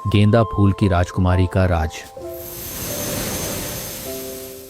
गेंदा फूल की राजकुमारी का राज।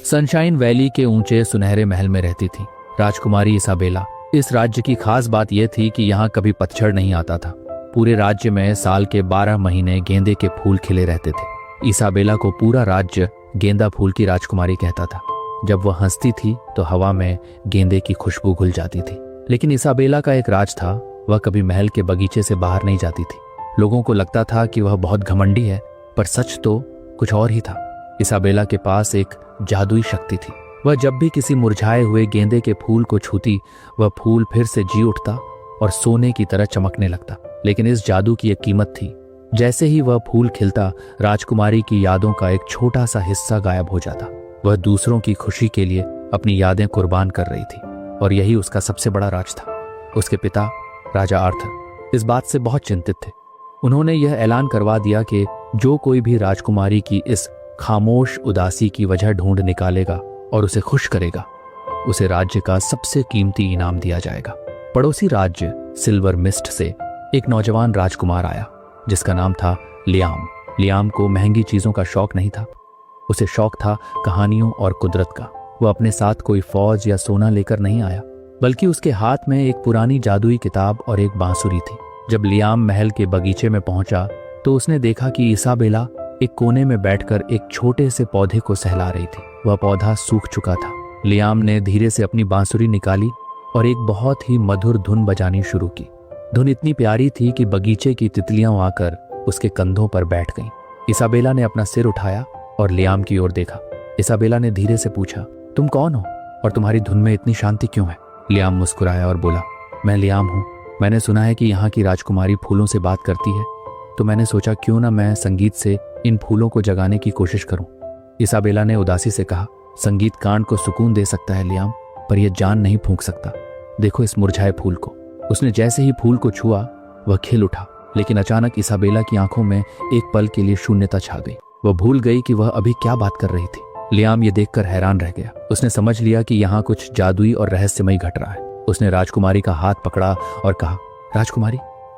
सनशाइन वैली के ऊंचे सुनहरे महल में रहती थी राजकुमारी इसाबेला। इस राज्य की खास बात यह थी कि यहाँ कभी पतझड़ नहीं आता था। पूरे राज्य में साल के 12 महीने गेंदे के फूल खिले रहते थे। इसाबेला को पूरा राज्य गेंदा फूल की राजकुमारी कहता था। जब वह हंसती थी तो हवा में गेंदे की खुशबू घुल जाती थी। लेकिन इसाबेला का एक राज था, वह कभी महल के बगीचे से बाहर नहीं जाती थी। लोगों को लगता था कि वह बहुत घमंडी है, पर सच तो कुछ और ही था। इसाबेला के पास एक जादुई शक्ति थी। वह जब भी किसी मुरझाए हुए गेंदे के फूल को छूती, वह फूल फिर से जी उठता और सोने की तरह चमकने लगता। लेकिन इस जादू की एक कीमत थी। जैसे ही वह फूल खिलता, राजकुमारी की यादों का एक छोटा सा हिस्सा गायब हो जाता। वह दूसरों की खुशी के लिए अपनी यादें कुर्बान कर रही थी, और यही उसका सबसे बड़ा राज था। उसके पिता राजा आर्थर इस बात से बहुत चिंतित थे। उन्होंने यह ऐलान करवा दिया कि जो कोई भी राजकुमारी की इस खामोश उदासी की वजह ढूंढ निकालेगा और उसे खुश करेगा, उसे राज्य का सबसे कीमती इनाम दिया जाएगा। पड़ोसी राज्य सिल्वर मिस्ट से एक नौजवान राजकुमार आया जिसका नाम था लियाम। लियाम को महंगी चीजों का शौक नहीं था। उसे शौक था कहानियों और कुदरत का। वह अपने साथ कोई फौज या सोना लेकर नहीं आया, बल्कि उसके हाथ में एक पुरानी जादुई किताब और एक बांसुरी थी। जब लियाम महल के बगीचे में पहुंचा तो उसने देखा कि इसाबेला एक कोने में बैठकर एक छोटे से पौधे को सहला रही थी। वह पौधा सूख चुका था। लियाम ने धीरे से अपनी बांसुरी निकाली और एक बहुत ही मधुर धुन बजानी शुरू की। धुन इतनी प्यारी थी कि बगीचे की तितलियां आकर उसके कंधों पर बैठ गईं। इसाबेला ने अपना सिर उठाया और लियाम की ओर देखा। इसाबेला ने धीरे से पूछा, तुम कौन हो और तुम्हारी धुन में इतनी शांति क्यों है? लियाम मुस्कुराया और बोला, मैं लियाम हूँ। मैंने सुना है कि यहाँ की राजकुमारी फूलों से बात करती है, तो मैंने सोचा क्यों ना मैं संगीत से इन फूलों को जगाने की कोशिश करूं। इसाबेला ने उदासी से कहा, संगीत कान को सुकून दे सकता है लियाम, पर यह जान नहीं फूंक सकता। देखो इस मुरझाए फूल को। उसने जैसे ही फूल को छुआ, वह खिल उठा। लेकिन अचानक इसाबेला की आंखों में एक पल के लिए शून्यता छा गई। वह भूल गई कि वह अभी क्या बात कर रही थी। लियाम ये देखकर हैरान रह गया। उसने समझ लिया कि यहाँ कुछ जादुई और रहस्यमयी घट रहा है। उसने राजकुमारी का हाथ पकड़ा और कहा, राजकुमारी,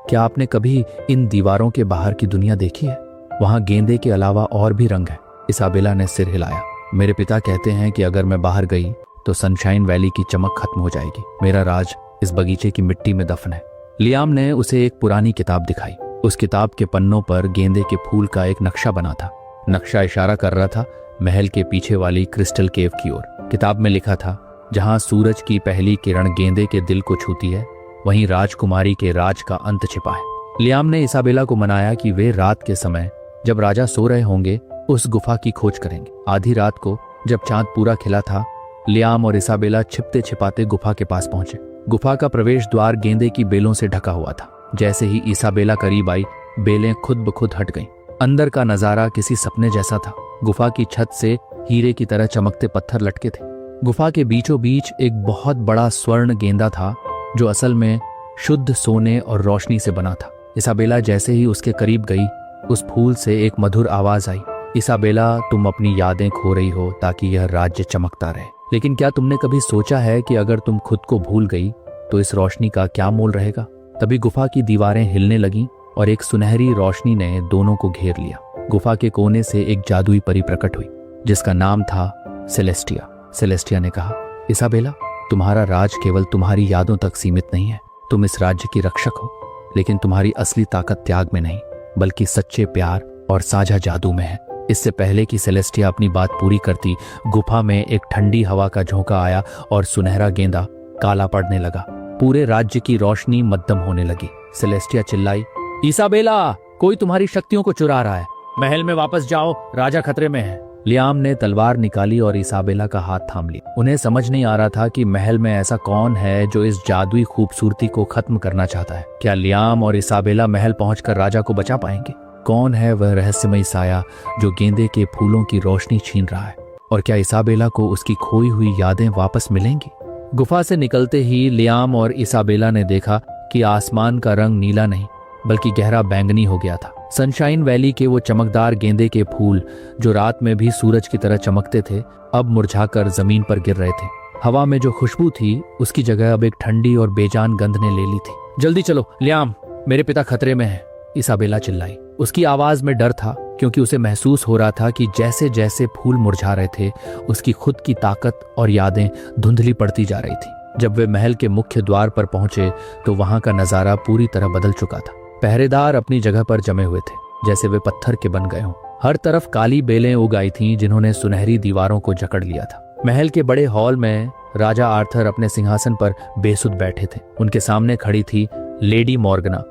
क्या आपने कभी इन दीवारों के बाहर की दुनिया देखी है? वहां गेंदे के अलावा और भी रंग है। इसाबेला ने सिर हिलाया। मेरे पिता कहते हैं कि अगर मैं बाहर गई तो सनशाइन वैली की चमक खत्म हो जाएगी। मेरा राज इस बगीचे की मिट्टी में दफन है। लियाम ने उसे एक पुरानी किताब दिखाई। उस किताब के पन्नों पर गेंदे के फूल का एक नक्शा बना था। नक्शा इशारा कर रहा था महल के पीछे वाली क्रिस्टल केव की ओर। किताब में लिखा था, जहां सूरज की पहली किरण गेंदे के दिल को छूती है, वहीं राजकुमारी के राज का अंत छिपा है। लियाम ने इसाबेला को मनाया कि वे रात के समय जब राजा सो रहे होंगे उस गुफा की खोज करेंगे। आधी रात को जब चांद पूरा खिला था, लियाम और इसाबेला छिपते छिपाते गुफा के पास पहुंचे। गुफा का प्रवेश द्वार गेंदे की बेलों से ढका हुआ था। जैसे ही इसाबेला करीब आई, बेलें खुद ब खुद हट गईं। अंदर का नजारा किसी सपने जैसा था। गुफा की छत से हीरे की तरह चमकते पत्थर लटके थे। गुफा के बीचों बीच एक बहुत बड़ा स्वर्ण गेंदा था, जो असल में शुद्ध सोने और रोशनी से बना था। इसाबेला जैसे ही उसके करीब गई, उस फूल से एक मधुर आवाज आई, इसाबेला, तुम अपनी यादें खो रही हो ताकि यह राज्य चमकता रहे। लेकिन क्या तुमने कभी सोचा है कि अगर तुम खुद को भूल गई तो इस रोशनी का क्या मोल रहेगा? तभी गुफा की दीवारें हिलने लगीं और एक सुनहरी रोशनी ने दोनों को घेर लिया। गुफा के कोने से एक जादुई परी प्रकट हुई जिसका नाम था सेलेस्टिया। सेलेस्टिया ने कहा, इसाबेला, तुम्हारा राज केवल तुम्हारी यादों तक सीमित नहीं है। तुम इस राज्य की रक्षक हो, लेकिन तुम्हारी असली ताकत त्याग में नहीं, बल्कि सच्चे प्यार और साझा जादू में है। इससे पहले कि सेलेस्टिया अपनी बात पूरी करती, गुफा में एक ठंडी हवा का झोंका आया और सुनहरा गेंदा काला पड़ने लगा। पूरे राज्य की रोशनी मध्यम होने लगी। सेलेस्टिया चिल्लाई, इसाबेला, कोई तुम्हारी शक्तियों को चुरा रहा है। महल में वापस जाओ, राजा खतरे में है। लियाम ने तलवार निकाली और इसाबेला का हाथ थाम लिया। उन्हें समझ नहीं आ रहा था कि महल में ऐसा कौन है जो इस जादुई खूबसूरती को खत्म करना चाहता है। क्या लियाम और इसाबेला महल पहुंचकर राजा को बचा पाएंगे? कौन है वह रहस्यमयी साया जो गेंदे के फूलों की रोशनी छीन रहा है? और क्या इसाबेला को उसकी खोई हुई यादें वापस मिलेंगी? गुफा से निकलते ही लियाम और इसाबेला ने देखा कि आसमान का रंग नीला नहीं बल्कि गहरा बैंगनी हो गया था। सनशाइन वैली के वो चमकदार गेंदे के फूल जो रात में भी सूरज की तरह चमकते थे, अब मुरझाकर जमीन पर गिर रहे थे। हवा में जो खुशबू थी उसकी जगह अब एक ठंडी और बेजान गंध ने ले ली थी। जल्दी चलो लियाम, मेरे पिता खतरे में हैं, इसाबेला चिल्लाई। उसकी आवाज में डर था, क्योंकि उसे महसूस हो रहा था कि जैसे जैसे फूल मुरझा रहे थे, उसकी खुद की ताकत और यादें धुंधली पड़ती जा रही थी। जब वे महल के मुख्य द्वार पर पहुंचे तो वहां का नजारा पूरी तरह बदल चुका था। पहरेदार अपनी जगह पर जमे हुए थे, जैसे वे पत्थर के बन गए हों। हर तरफ काली बेलें उग आई थीं, जिन्होंने सुनहरी दीवारों को जकड़ लिया था। महल के बड़े हॉल में राजा आर्थर अपने सिंहासन पर बेसुध बैठे थे। उनके सामने खड़ी थी लेडी मॉर्गना।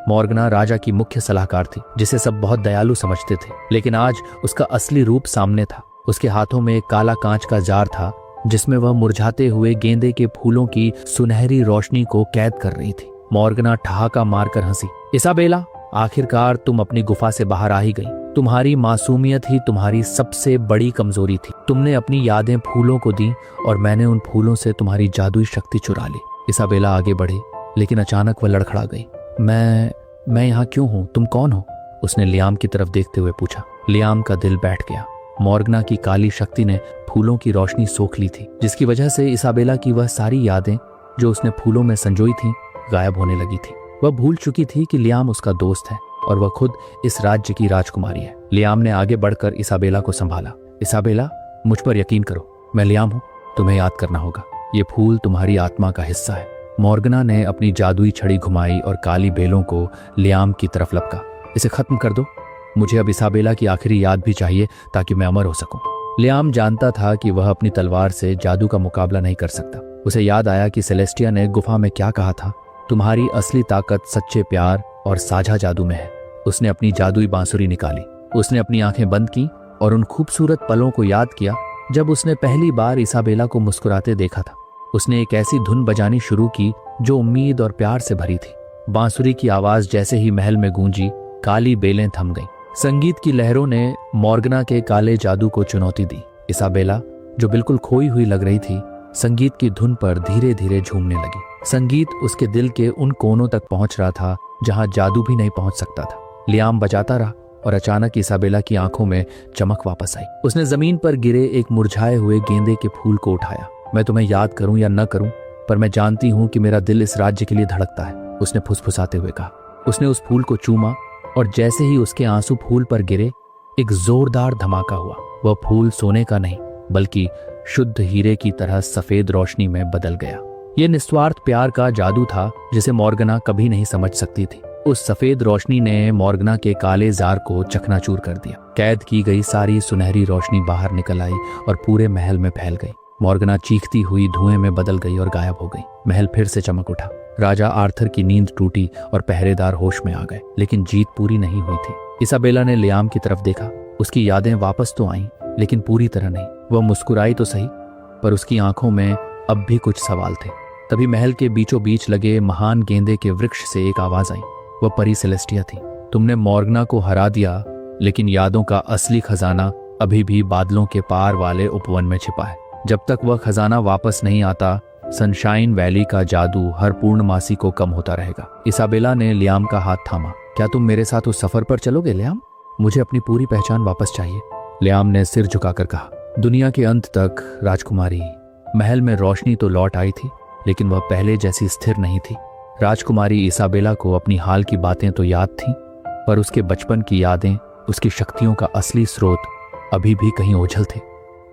मॉर्गना राजा की मुख्य सलाहकार थी, जिसे सब बहुत दयालु समझते थे, लेकिन आज उसका असली रूप सामने था। उसके हाथों में एक काला कांच का जार था, जिसमें वह मुरझाते हुए गेंदे के फूलों की सुनहरी रोशनी को कैद कर रही थी। मॉर्गना ठहाका मारकर हंसी। इसाबेला, आखिरकार तुम अपनी गुफा से बाहर आ ही गई। तुम्हारी मासूमियत ही तुम्हारी सबसे बड़ी कमजोरी थी। तुमने अपनी यादें फूलों को दी और मैंने उन फूलों से तुम्हारी जादुई शक्ति चुरा ली। इसाबेला आगे बढ़ी, लेकिन अचानक वह लड़खड़ा गई। मैं यहाँ क्यों हूँ? तुम कौन हो? उसने लियाम की तरफ देखते हुए पूछा। लियाम का दिल बैठ गया। मॉर्गना की काली शक्ति ने फूलों की रोशनी सोख ली थी, जिसकी वजह से इसाबेला की वह सारी यादें जो उसने फूलों में संजोई थीं, गायब होने लगी थी। वह भूल चुकी थी कि लियाम उसका दोस्त है और वह खुद इस राज्य की राजकुमारी है। लियाम ने आगे बढ़कर इसाबेला को संभाला। इसाबेला, मुझ पर यकीन करो, मैं लियाम हूँ। तुम्हें याद करना होगा, ये फूल तुम्हारी आत्मा का हिस्सा है। मॉर्गना ने अपनी जादुई छड़ी घुमाई और काली बेलों को लियाम की तरफ लपका। इसे खत्म कर दो। मुझे अब इसाबेला की आखिरी याद भी चाहिए, ताकि मैं अमर हो सकूं। लियाम जानता था कि वह अपनी तलवार से जादू का मुकाबला नहीं कर सकता। उसे याद आया कि सेलेस्टिया ने गुफा में क्या कहा था, तुम्हारी असली ताकत सच्चे प्यार और साझा जादू में है। उसने अपनी जादुई बांसुरी निकाली। उसने अपनी आंखें बंद की और उन खूबसूरत पलों को याद किया जब उसने पहली बार इसाबेला को मुस्कुराते देखा था। उसने एक ऐसी धुन बजानी शुरू की जो उम्मीद और प्यार से भरी थी। बांसुरी की आवाज जैसे ही महल में गूंजी, काली बेलें थम गईं। संगीत की लहरों ने मॉर्गना के काले जादू को चुनौती दी। इसाबेला, जो बिल्कुल खोई हुई लग रही थी, संगीत की धुन पर धीरे धीरे झूमने लगी। संगीत उसके दिल के उन कोनों तक पहुंच रहा था जहां जादू भी नहीं पहुंच सकता था। लियाम बजाता रहा और अचानक इसाबेला की आंखों में चमक वापस आई। उसने जमीन पर गिरे एक मुरझाए हुए गेंदे के फूल को उठाया। मैं तुम्हें याद करूं या न करूं, पर मैं जानती हूं कि मेरा दिल इस राज्य के लिए धड़कता है, उसने फुसफुसाते हुए कहा। उसने उस फूल को चूमा और जैसे ही उसके आंसू फूल पर गिरे, एक जोरदार धमाका हुआ। वह फूल सोने का नहीं, बल्कि शुद्ध हीरे की तरह सफेद रोशनी में बदल गया। यह निस्वार्थ प्यार का जादू था जिसे मॉर्गना कभी नहीं समझ सकती थी। उस सफेद रोशनी ने मॉर्गना के काले जार को चकनाचूर कर दिया। कैद की गई सारी सुनहरी रोशनी बाहर निकल आई और पूरे महल में फैल गई। मॉर्गना चीखती हुई धुएं में बदल गई और गायब हो गई। महल फिर से चमक उठा। राजा आर्थर की नींद टूटी और पहरेदार होश में आ गए, लेकिन जीत पूरी नहीं हुई थी। इसाबेला ने लियाम की तरफ देखा। उसकी यादें वापस तो आईं, लेकिन पूरी तरह नहीं। वह मुस्कुराई तो सही, पर उसकी आंखों में अब भी कुछ सवाल थे। तभी महल के बीचों बीच लगे महान गेंदे के वृक्ष से एक आवाज आई। वह परी सेलेस्टिया थी। तुमने मॉर्गना को हरा दिया, लेकिन यादों का असली खजाना अभी भी बादलों के पार वाले उपवन में छिपा है। जब तक वह खजाना वापस नहीं आता, सनशाइन वैली का जादू हर पूर्णमासी को कम होता रहेगा। इसाबेला ने लियाम का हाथ थामा। क्या तुम मेरे साथ उस सफर पर चलोगे लियाम? मुझे अपनी पूरी पहचान वापस चाहिए। लियाम ने सिर झुकाकर कहा। दुनिया के अंत तक राजकुमारी। महल में रोशनी तो लौट आई थी, लेकिन वह पहले जैसी स्थिर नहीं थी। राजकुमारी इसाबेला को अपनी हाल की बातें तो याद थीं, पर उसके बचपन की यादें, उसकी शक्तियों का असली स्रोत अभी भी कहीं ओझल थे।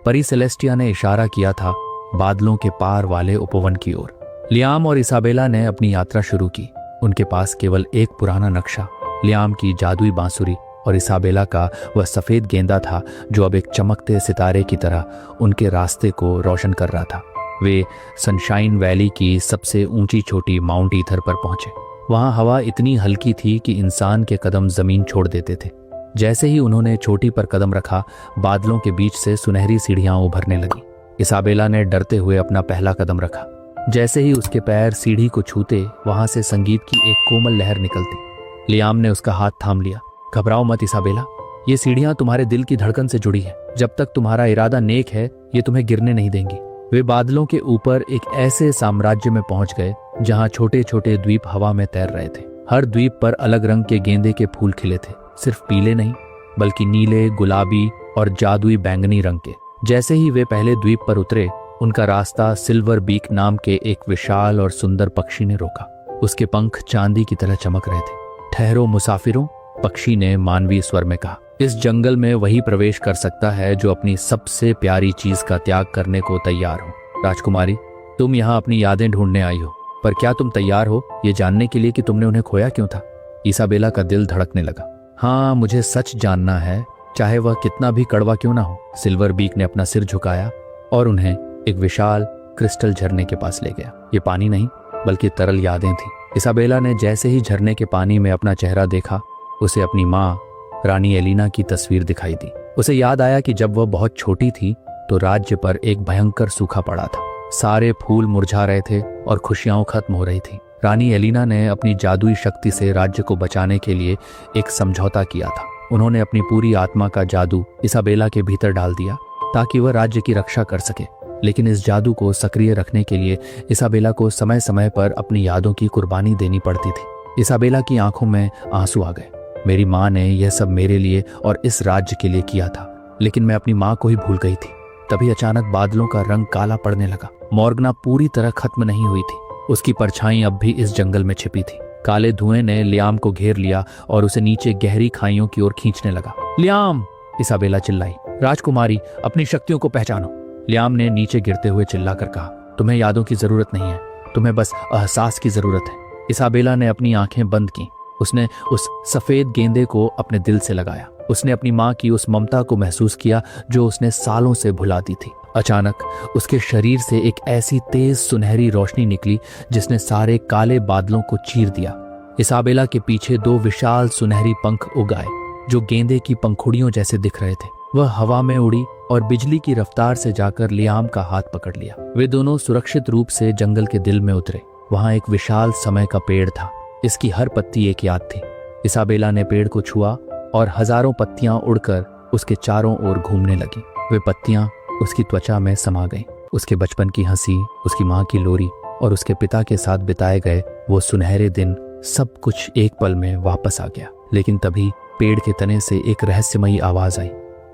परी सेलेस्टिया ने इशारा किया था बादलों के पार वाले उपवन की ओर। लियाम और इसाबेला ने अपनी यात्रा शुरू की। उनके पास केवल एक पुराना नक्शा, लियाम की जादुई बांसुरी और इसाबेला का वह सफेद गेंदा था, जो अब एक चमकते सितारे की तरह उनके रास्ते को रोशन कर रहा था। वे सनशाइन वैली की सबसे ऊंची चोटी माउंट ईथर पर पहुंचे। वहां हवा इतनी हल्की थी कि इंसान के कदम जमीन छोड़ देते थे। जैसे ही उन्होंने चोटी पर कदम रखा, बादलों के बीच से सुनहरी सीढ़ियां उभरने लगी। इसाबेला ने डरते हुए अपना पहला कदम रखा। जैसे ही उसके पैर सीढ़ी को छूते, वहां से संगीत की एक कोमल लहर निकलती। लियाम ने उसका हाथ थाम लिया। घबराओ मत इसाबेला, ये सीढ़ियां तुम्हारे दिल की धड़कन से जुड़ी है। जब तक तुम्हारा इरादा नेक है, ये तुम्हें गिरने नहीं देंगी। वे बादलों के ऊपर एक ऐसे साम्राज्य में पहुंच गए जहां छोटे छोटे द्वीप हवा में तैर रहे थे। हर द्वीप पर अलग रंग के गेंदे के फूल खिले थे, सिर्फ पीले नहीं, बल्कि नीले, गुलाबी और जादुई बैंगनी रंग के। जैसे ही वे पहले द्वीप पर उतरे, उनका रास्ता सिल्वर बीक नाम के एक विशाल और सुंदर पक्षी ने रोका। उसके पंख चांदी की तरह चमक रहे थे। ठहरो मुसाफिरों, पक्षी ने मानवीय स्वर में कहा। इस जंगल में वही प्रवेश कर सकता है जो अपनी सबसे प्यारी चीज का त्याग करने को तैयार हो। राजकुमारी, तुम यहाँ अपनी यादें ढूंढने आई हो, पर क्या तुम तैयार हो ये जानने के लिए कि तुमने उन्हें खोया क्यों था? इसाबेला का दिल धड़कने लगा। हाँ, मुझे सच जानना है, चाहे वह कितना भी कड़वा क्यों ना हो। सिल्वर बीक ने अपना सिर झुकाया और उन्हें एक विशाल क्रिस्टल झरने के पास ले गया। ये पानी नहीं बल्कि तरल यादें थी। इसाबेला ने जैसे ही झरने के पानी में अपना चेहरा देखा, उसे अपनी माँ रानी एलिना की तस्वीर दिखाई दी। उसे याद आया कि जब वह बहुत छोटी थी तो राज्य पर एक भयंकर सूखा पड़ा था। सारे फूल मुरझा रहे थे और खुशियां खत्म हो रही थी। रानी एलिना ने अपनी जादुई शक्ति से राज्य को बचाने के लिए एक समझौता किया था। उन्होंने अपनी पूरी आत्मा का जादू इसाबेला के भीतर डाल दिया ताकि वह राज्य की रक्षा कर सके। लेकिन इस जादू को सक्रिय रखने के लिए इसाबेला को समय समय पर अपनी यादों की कुर्बानी देनी पड़ती थी। इसाबेला की आंखों में आंसू आ गए। मेरी माँ ने यह सब मेरे लिए और इस राज्य के लिए किया था, लेकिन मैं अपनी माँ को ही भूल गई थी। तभी अचानक बादलों का रंग काला पड़ने लगा। मॉर्गना पूरी तरह खत्म नहीं हुई थी। उसकी परछाई अब भी इस जंगल में छिपी थी। काले धुएं ने लियाम को घेर लिया और उसे नीचे गहरी खाइयों की ओर खींचने लगा। लियाम! इसाबेला चिल्लाई। राजकुमारी, अपनी शक्तियों को पहचानो। लियाम ने नीचे गिरते हुए चिल्लाकर कहा, तुम्हें यादों की जरूरत नहीं है, तुम्हें बस एहसास की जरूरत है। इसाबेला ने अपनी आंखें बंद की। उसने उस सफेद गेंदे को अपने दिल से लगाया। उसने अपनी माँ की उस ममता को महसूस किया जो उसने सालों से भुला दी थी। अचानक उसके शरीर से एक ऐसी तेज सुनहरी रोशनी निकली जिसने सारे काले बादलों को चीर दिया। इसाबेला के पीछे दो विशाल सुनहरी पंख उग आए जो गेंदे की पंखुड़ियों जैसे दिख रहे थे। वह हवा में उड़ी और बिजली की रफ्तार से जाकर लियाम का हाथ पकड़ लिया। वे दोनों सुरक्षित रूप से जंगल के दिल में उतरे। वहां एक विशाल समय का पेड़ था। इसकी हर पत्ती एक याद थी। इसाबेला ने पेड़ को छुआ और हजारों पत्तियां उड़कर उसके चारों ओर घूमने लगी। वे पत्तियां उसकी त्वचा में समा गईं। उसके बचपन की हंसी, उसकी माँ की लोरी और उसके पिता के साथ बिताए गए वो सुनहरे दिन, सब कुछ एक पल में वापस आ गया। लेकिन तभी पेड़ के तने से एक रहस्यमयी आवाज आई।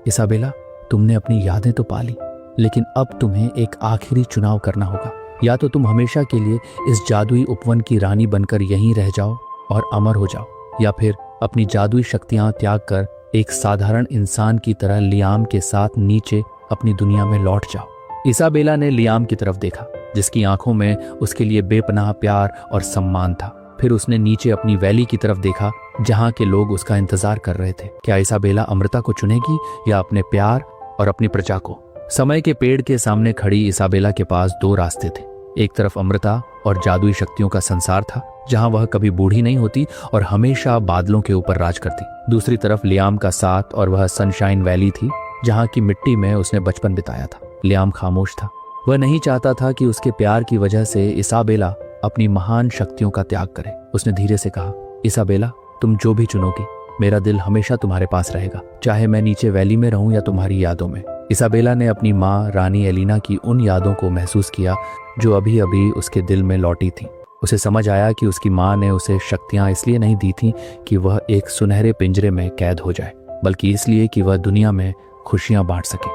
इसाबेला, तुमने अपनी यादें तो पाली, लेकिन अब तुम्हें एक आखिरी चुनाव करना होगा। या तो तुम हमेशा के लिए इस जादुई उपवन की रानी बनकर यहीं रह जाओ और अमर हो जाओ, या फिर अपनी जादुई शक्तियां त्याग कर एक साधारण इंसान की तरह लियाम के साथ नीचे अपनी दुनिया में लौट जाओ। इसाबेला ने लियाम की तरफ देखा, जिसकी आंखों में उसके लिए बेपनाह प्यार और सम्मान था। फिर उसने नीचे अपनी वैली की तरफ देखा जहां के लोग उसका इंतजार कर रहे थे। क्या इसाबेला अमृता को चुनेगी या अपने प्यार और अपनी प्रजा को? समय के पेड़ के सामने खड़ी इसाबेला के पास दो रास्ते थे। एक तरफ अमृता और जादुई शक्तियों का संसार था, जहां वह कभी बूढ़ी नहीं होती और हमेशा बादलों के ऊपर राज करती। दूसरी तरफ लियाम का साथ और वह सनशाइन वैली थी, जहां की मिट्टी में उसने बचपन बिताया था। लियाम खामोश था। वह नहीं चाहता था कि उसके प्यार की वजह से इसाबेला अपनी महान शक्तियों का त्याग करे। उसने धीरे से कहा, इसाबेला, तुम जो भी चुनोगी, मेरा दिल हमेशा तुम्हारे पास रहेगा, चाहे मैं नीचे वैली में रहूं या तुम्हारी यादों में। इसाबेला ने अपनी माँ रानी एलिना की उन यादों को महसूस किया जो अभी अभी उसके दिल में लौटी थी। उसे समझ आया कि उसकी माँ ने उसे शक्तियां इसलिए नहीं दी थी कि वह एक सुनहरे पिंजरे में कैद हो जाए, बल्कि इसलिए कि वह दुनिया में खुशियां बांट सके।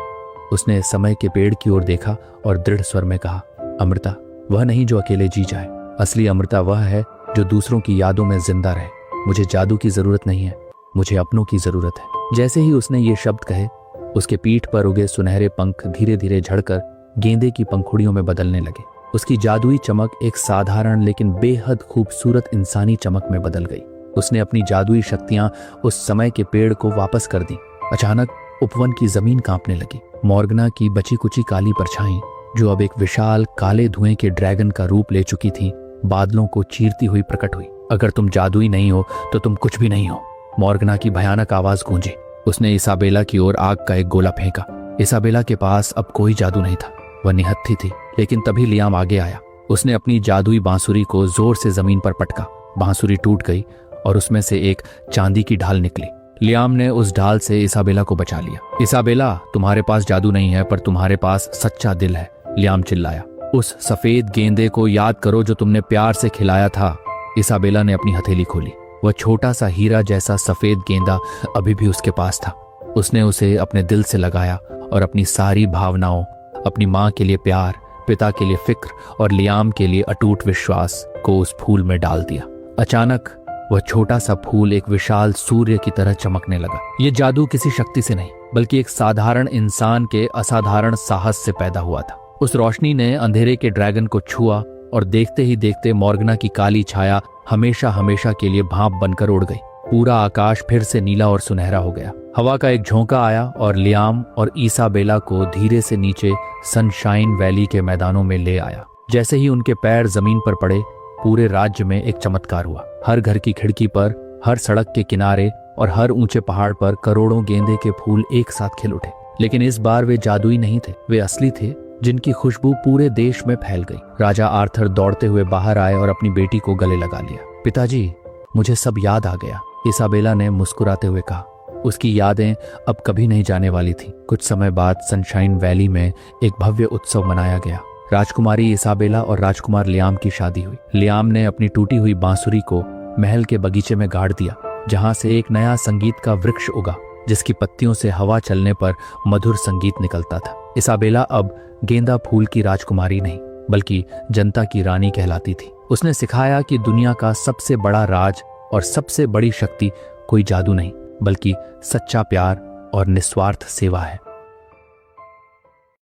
उसने समय के पेड़ की ओर देखा और दृढ़ स्वर में कहा, अमृता वह नहीं जो अकेले जी जाए, असली अमृता वह है जो दूसरों की यादों में जिंदा रहे। मुझे जादू की जरूरत नहीं है, मुझे अपनों की जरूरत है। जैसे ही उसने ये शब्द कहे, उसके पीठ पर उगे सुनहरे पंख धीरे धीरे झड़कर गेंदे की पंखुड़ियों में बदलने लगे। उसकी जादुई चमक एक साधारण लेकिन बेहद खूबसूरत इंसानी चमक में बदल गई। उसने अपनी जादुई शक्तियां उस समय के पेड़ को वापस कर दी। अचानक उपवन की जमीन कांपने लगी। मॉर्गना की बची कुची काली परछाई, जो अब एक विशाल काले धुएं के ड्रैगन का रूप ले चुकी थी, बादलों को चीरती हुई प्रकट हुई। अगर तुम जादुई नहीं हो तो तुम कुछ भी नहीं हो, मॉर्गना की भयानक आवाज गूंजी। उसने इसाबेला की ओर आग का एक गोला फेंका। इसाबेला के पास अब कोई जादू नहीं था, वह निहत्थी थी। लेकिन तभी लियाम आगे आया। उसने अपनी जादुई बांसुरी को जोर से जमीन पर पटका। बांसुरी टूट गई और उसमें से एक चांदी की ढाल निकली। लियाम ने उस ढाल से इसाबेला को बचा लिया। इसाबेला, तुम्हारे पास जादू नहीं है, पर तुम्हारे पास सच्चा दिल है, लियाम चिल्लाया। उस सफेद गेंदे को याद करो जो तुमने प्यार से खिलाया था। इसाबेला ने अपनी हथेली खोली। वह छोटा सा हीरा जैसा सफेद गेंदा अभी भी उसके पास था। उसने उसे अपने दिल से लगाया और अपनी सारी भावनाओं, अपनी माँ के लिए प्यार, पिता के लिए फिक्र और लियाम के लिए अटूट विश्वास को उस फूल में डाल दिया। अचानक वह छोटा सा फूल एक विशाल सूर्य की तरह चमकने लगा। ये जादू किसी शक्ति से नहीं, बल्कि एक साधारण इंसान के असाधारण साहस से पैदा हुआ था। उस रोशनी ने अंधेरे के ड्रैगन को छुआ और देखते ही देखते मॉर्गना की काली छाया हमेशा हमेशा के लिए भाप बनकर उड़ गई। पूरा आकाश फिर से नीला और सुनहरा हो गया। हवा का एक झोंका आया और लियाम और इसाबेला को धीरे से नीचे सनशाइन वैली के मैदानों में ले आया। जैसे ही उनके पैर जमीन पर पड़े, पूरे राज्य में एक चमत्कार हुआ। हर घर की खिड़की पर, हर सड़क के किनारे और हर ऊंचे पहाड़ पर करोड़ों गेंदे के फूल एक साथ खिल उठे। लेकिन इस बार वे जादुई नहीं थे, वे असली थे, जिनकी खुशबू पूरे देश में फैल गई। राजा आर्थर दौड़ते हुए बाहर आए और अपनी बेटी को गले लगा लिया। पिताजी, मुझे सब याद आ गया, इसाबेला ने मुस्कुराते हुए कहा। उसकी यादें अब कभी नहीं जाने वाली थी। कुछ समय बाद सनशाइन वैली में एक भव्य उत्सव मनाया गया। राजकुमारी इसाबेला और राजकुमार लियाम की शादी हुई। लियाम ने अपनी टूटी हुई बांसुरी को महल के बगीचे में गाड़ दिया, जहां से एक नया संगीत का वृक्ष उगा, जिसकी पत्तियों से हवा चलने पर मधुर संगीत निकलता था। इसाबेला अब गेंदा फूल की राजकुमारी नहीं, बल्कि जनता की रानी कहलाती थी। उसने सिखाया कि दुनिया का सबसे बड़ा राज और सबसे बड़ी शक्ति कोई जादू नहीं, बल्कि सच्चा प्यार और निस्वार्थ सेवा है।